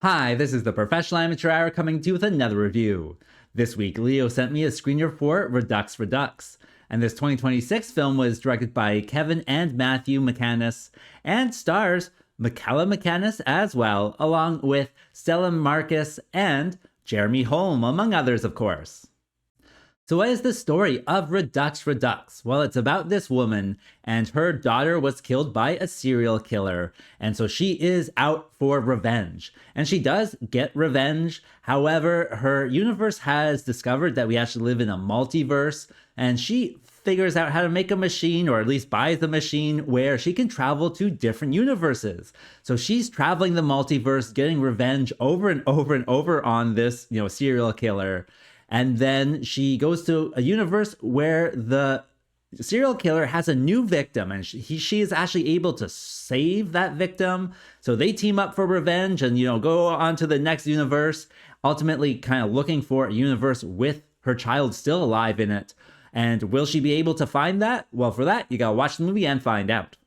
Hi, this is the Professional Amateur Hour coming to you with another review. This week, Leo sent me a screener for Redux Redux, and this 2026 film was directed by Kevin and Matthew McManus, and stars Michaela McManus as well, along with Stella Marcus and Jeremy Holm, among others, of course. So what is the story of Redux Redux? Well, it's about this woman, and her daughter was killed by a serial killer, and so she is out for revenge. And she does get revenge. However, her universe has discovered that we actually live in a multiverse, and she figures out how to make a machine, or at least buys the machine, where she can travel to different universes. So she's traveling the multiverse, getting revenge over and over and over on this, serial killer. And then she goes to a universe where the serial killer has a new victim, and she is actually able to save that victim. So they team up for revenge and, go on to the next universe, ultimately kind of looking for a universe with her child still alive in it. And will she be able to find that? Well, for that, you gotta watch the movie and find out.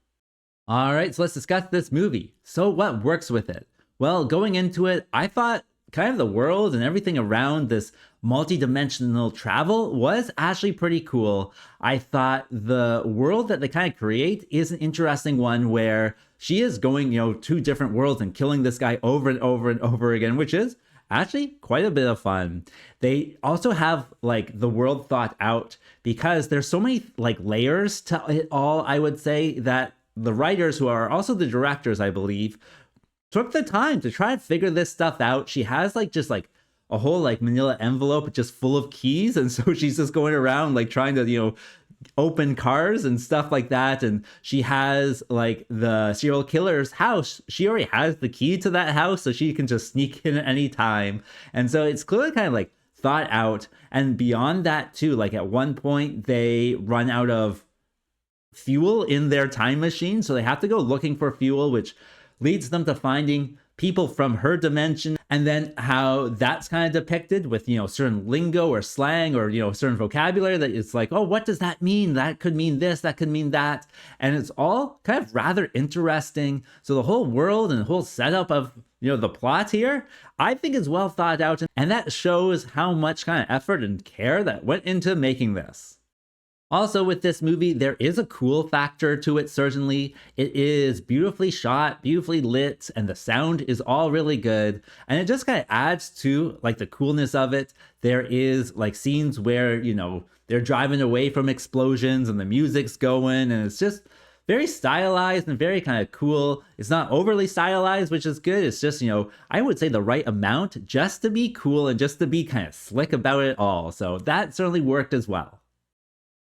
All right, so let's discuss this movie. So what works with it? Well, going into it, I thought kind of the world and everything around this multi-dimensional travel was actually pretty cool. I thought the world that they kind of create is an interesting one, where she is going, to different worlds and killing this guy over and over and over again, which is actually quite a bit of fun. They also have the world thought out, because there's so many layers to it all, I would say, that the writers, who are also the directors, I believe, took the time to try and figure this stuff out. She has just a whole manila envelope just full of keys, and so she's just going around trying to open cars and stuff like that. And she has the serial killer's house, she already has the key to that house, so she can just sneak in at any time. And so it's clearly kind of thought out. And beyond that too, at one point they run out of fuel in their time machine, so they have to go looking for fuel, which leads them to finding people from her dimension. And then how that's kind of depicted with, certain lingo or slang, or, certain vocabulary that it's oh, what does that mean? That could mean this, that could mean that. And it's all kind of rather interesting. So the whole world and the whole setup of, the plot here, I think is well thought out. And that shows how much kind of effort and care that went into making this. Also, with this movie, there is a cool factor to it, certainly. It is beautifully shot, beautifully lit, and the sound is all really good. And it just kind of adds to the coolness of it. There is scenes where, they're driving away from explosions and the music's going, and it's just very stylized and very kind of cool. It's not overly stylized, which is good. It's just, I would say the right amount just to be cool and just to be kind of slick about it all. So that certainly worked as well.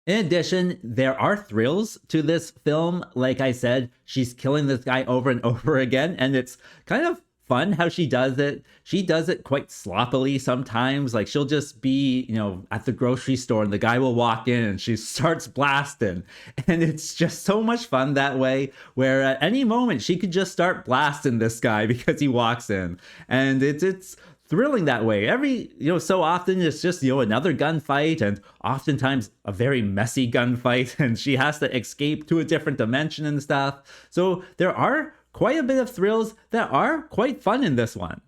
In addition, there are thrills to this film. Like I said, she's killing this guy over and over again, and it's kind of fun how she does it. She does it quite sloppily sometimes. She'll just be, at the grocery store, and the guy will walk in and she starts blasting. And it's just so much fun that way, where at any moment she could just start blasting this guy because he walks in. And it's thrilling that way. Every, so often it's just, another gunfight, and oftentimes a very messy gunfight, and she has to escape to a different dimension and stuff. So there are quite a bit of thrills that are quite fun in this one.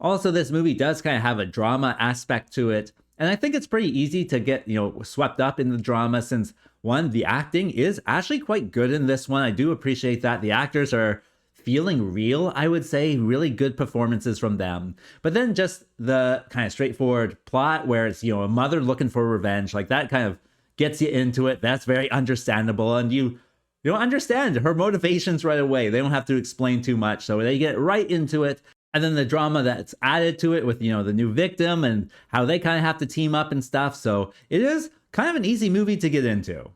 Also, this movie does kind of have a drama aspect to it, and I think it's pretty easy to get, swept up in the drama, since one, the acting is actually quite good in this one. I do appreciate that. The actors are feeling real, I would say. Really good performances from them. But then just the kind of straightforward plot, where it's, a mother looking for revenge, that kind of gets you into it. That's very understandable, and you understand her motivations right away. They don't have to explain too much, so they get right into it. And then the drama that's added to it with, the new victim and how they kind of have to team up and stuff. So it is kind of an easy movie to get into.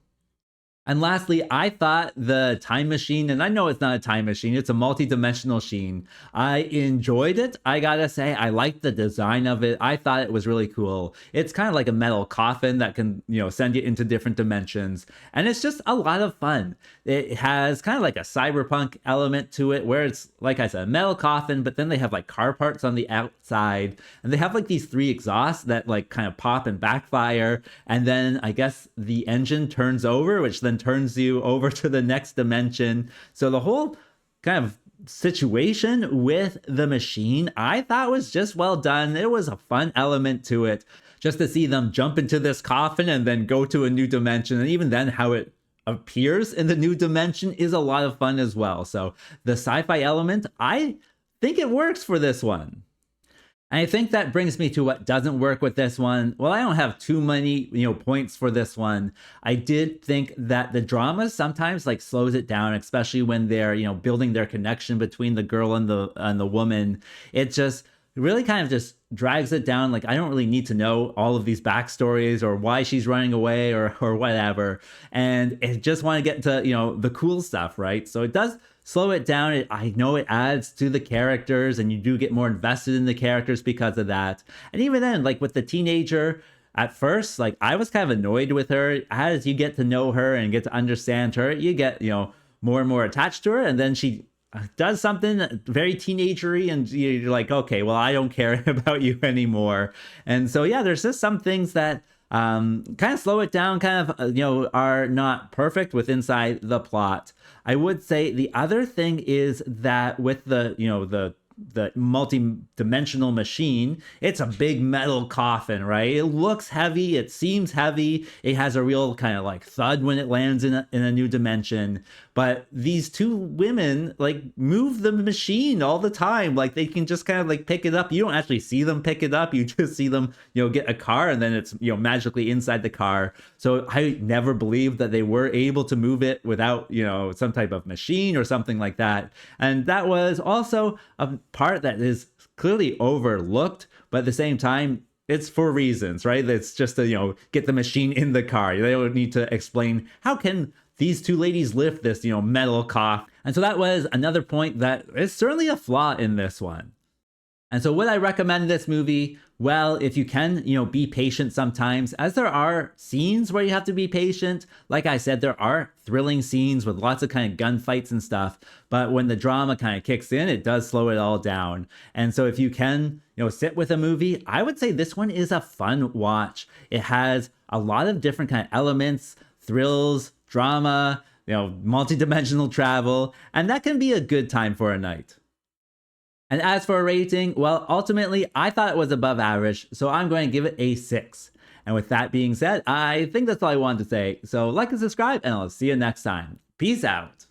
And lastly, I thought the time machine, and I know it's not a time machine, it's a multi-dimensional machine. I enjoyed it. I gotta say, I liked the design of it. I thought it was really cool. It's kind of like a metal coffin that can, send you into different dimensions. And it's just a lot of fun. It has kind of a cyberpunk element to it, where it's, like I said, a metal coffin, but then they have car parts on the outside. And they have these three exhausts that kind of pop and backfire. And then I guess the engine turns over, which then turns you over to the next dimension. So the whole kind of situation with the machine, I thought was just well done. There was a fun element to it. Just to see them jump into this coffin and then go to a new dimension, and even then how it appears in the new dimension is a lot of fun as well. So the sci-fi element, I think it works for this one. And I think that brings me to what doesn't work with this one. Well, I don't have too many, points for this one. I did think that the drama sometimes like slows it down, especially when they're, building their connection between the girl and the woman. It just really kind of just drags it down. Like, I don't really need to know all of these backstories or why she's running away or whatever. And I just want to get to, the cool stuff, right? So it does slow it down. I know it adds to the characters and you do get more invested in the characters because of that. And even then, like with the teenager, at first, like I was kind of annoyed with her. As you get to know her and get to understand her, you get, more and more attached to her. And then she does something very teenagery and you're like, okay, well, I don't care about you anymore. And so, yeah, there's just some things that kind of slow it down, kind of, are not perfect with inside the plot. I would say the other thing is that with the multi-dimensional machine, it's a big metal coffin, right? It looks heavy, it seems heavy, it has a real kind of like thud when it lands in a new dimension. But these two women like move the machine all the time. Like they can just kind of like pick it up. You don't actually see them pick it up. You just see them, get a car and then it's, magically inside the car. So I never believed that they were able to move it without, some type of machine or something like that. And that was also a part that is clearly overlooked, but at the same time, it's for reasons, right? It's just to, get the machine in the car. They don't need to explain how can these two ladies lift this, metal coffin. And so that was another point that is certainly a flaw in this one. And so would I recommend this movie? Well, if you can, be patient sometimes, as there are scenes where you have to be patient. Like I said, there are thrilling scenes with lots of kind of gunfights and stuff. But when the drama kind of kicks in, it does slow it all down. And so if you can, sit with a movie, I would say this one is a fun watch. It has a lot of different kind of elements, thrills, drama, multi-dimensional travel, and that can be a good time for a night. And as for a rating, well, ultimately, I thought it was above average, so I'm going to give it a 6. And with that being said, I think that's all I wanted to say. So like and subscribe, and I'll see you next time. Peace out.